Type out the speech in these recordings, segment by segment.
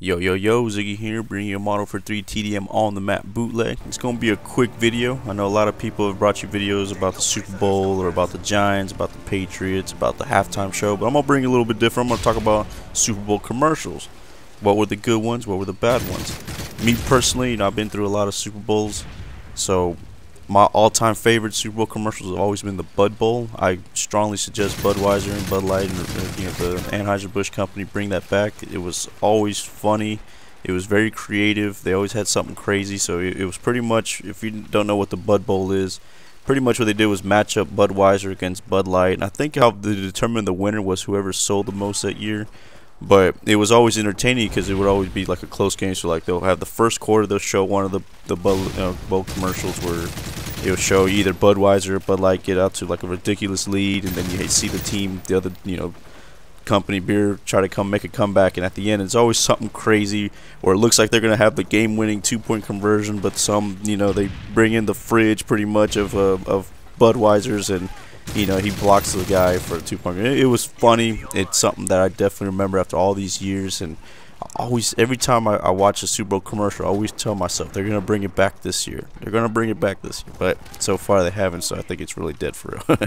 Yo, Ziggy here, bringing you a model for 3 TDM on the map bootleg. It's going to be a quick video. I know a lot of people have brought you videos about the Super Bowl or about the Giants, about the Patriots, about the halftime show, but I'm going to bring it a little bit different. I'm going to talk about Super Bowl commercials. What were the good ones? What were the bad ones? Me personally, I've been through a lot of Super Bowls, so my all-time favorite Super Bowl commercials have always been the Bud Bowl. I strongly suggest Budweiser and Bud Light and the Anheuser-Busch company bring that back. It was always funny. It was very creative. They always had something crazy. So it was pretty much, if you don't know what the Bud Bowl is, pretty much what they did was match up Budweiser against Bud Light. And I think how they determined the winner was whoever sold the most that year. But it was always entertaining because it would always be like a close game. So like they'll have the first quarter, they'll show one of the Bowl commercials where it would show either Budweiser or Bud Light get out to like a ridiculous lead, and then you see the team, the other company beer try to make a comeback, and at the end it's always something crazy, or it looks like they're gonna have the game-winning 2-point conversion, but they bring in the fridge pretty much of Budweiser's, and he blocks the guy for a 2-point. It was funny. It's something that I definitely remember after all these years, and every time I watch a Super Bowl commercial, I always tell myself they're gonna bring it back this year. They're gonna bring it back this year, but so far they haven't. So I think it's really dead for real.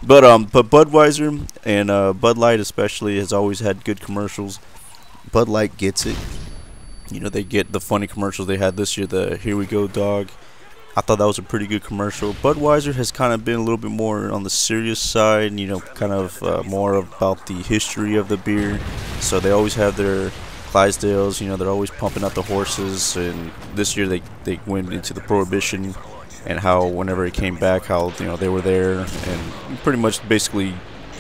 but Budweiser and Bud Light especially has always had good commercials. Bud Light gets it. They get the funny commercials they had this year. The "Here We Go, Dog." I thought that was a pretty good commercial. Budweiser has kind of been a little bit more on the serious side, kind of more about the history of the beer. So they always have their Clydesdales, they're always pumping out the horses, and this year they went into the Prohibition, and how whenever it came back, how they were there, and pretty much basically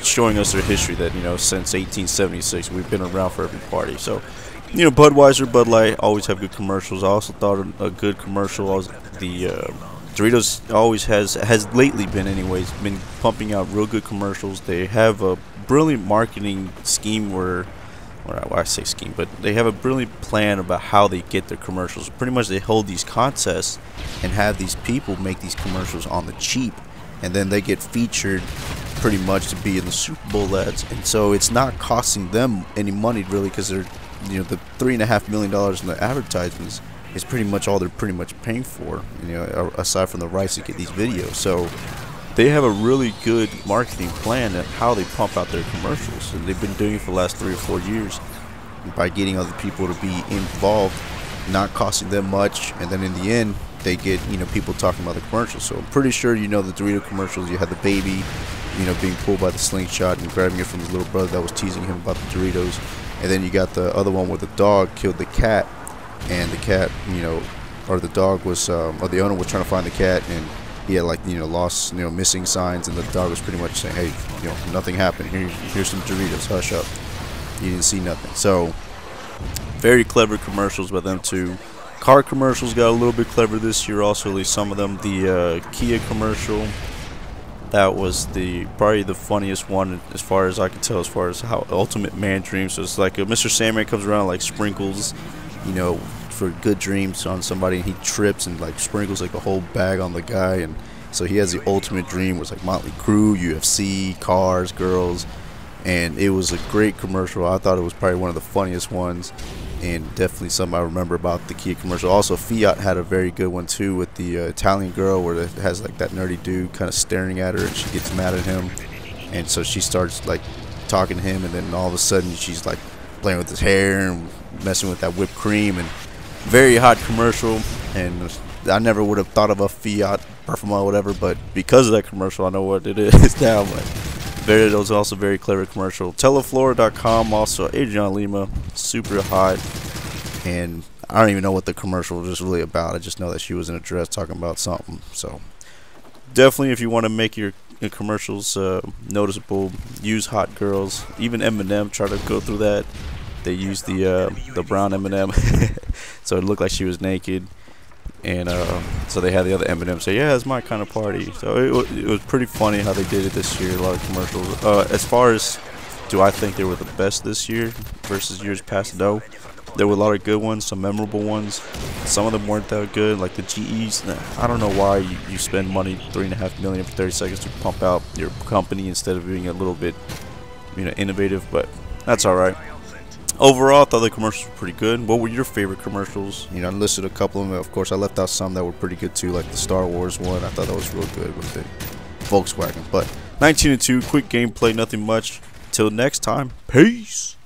showing us their history that since 1876 we've been around for every party. So Budweiser, Bud Light always have good commercials. I also thought a good commercial was the Doritos always has lately been pumping out real good commercials. They have a brilliant marketing scheme I say scheme, but they have a brilliant plan about how they get their commercials. Pretty much they hold these contests and have these people make these commercials on the cheap, and then they get featured pretty much to be in the Super Bowl ads, and so it's not costing them any money really, because they're the $3.5 million in the advertisements is pretty much all they're pretty much paying for, aside from the rights to get these videos. So they have a really good marketing plan at how they pump out their commercials, and they've been doing it for the last 3 or 4 years by getting other people to be involved, not costing them much, and then in the end they get people talking about the commercials. So I'm pretty sure the Dorito commercials. You had the baby being pulled by the slingshot and grabbing it from his little brother that was teasing him about the Doritos, and then you got the other one where the dog killed the cat, and the cat or the dog was or the owner was trying to find the cat, and he had lost missing signs, and the dog was pretty much saying, hey, nothing happened, here's some Doritos, hush up, you didn't see nothing. So very clever commercials by them too. Car commercials got a little bit clever this year also, at least some of them. The Kia commercial, that was probably the funniest one as far as I can tell, as far as how ultimate man dreams. So it's like Mr. Sandman comes around like sprinkles for good dreams on somebody, and he trips and like sprinkles like a whole bag on the guy, and so he has the ultimate dream was like Motley Crue, UFC, cars, girls, and it was a great commercial. I thought it was probably one of the funniest ones, and definitely something I remember about the Kia commercial. Also Fiat had a very good one too, with the Italian girl, where it has like that nerdy dude kind of staring at her, and she gets mad at him, and so she starts like talking to him, and then all of a sudden she's like playing with his hair and messing with that whipped cream. And very hot commercial, and I never would have thought of a Fiat Perfuma or whatever, but because of that commercial I know what it is now. But it was also a very clever commercial. Teleflora.com, also Adriana Lima, super hot, and I don't even know what the commercial was really about. I just know that she was in a dress talking about something. So definitely, if you want to make your commercials noticeable, use hot girls. Even M&M tried to go through that. They used the brown M&M, so it looked like she was naked, and so they had the other M&M say, "Yeah, it's my kind of party." So it was pretty funny how they did it this year. A lot of commercials. As far as do I think they were the best this year versus years past? No, there were a lot of good ones, some memorable ones. Some of them weren't that good, like the GEs. I don't know why you spend money, $3.5 million for 30 seconds to pump out your company instead of being a little bit innovative, but that's all right. Overall, I thought the commercials were pretty good. What were your favorite commercials? I listed a couple of them. Of course, I left out some that were pretty good too, like the Star Wars one. I thought that was real good with the Volkswagen. But 19-2, quick gameplay, nothing much. Till next time, peace.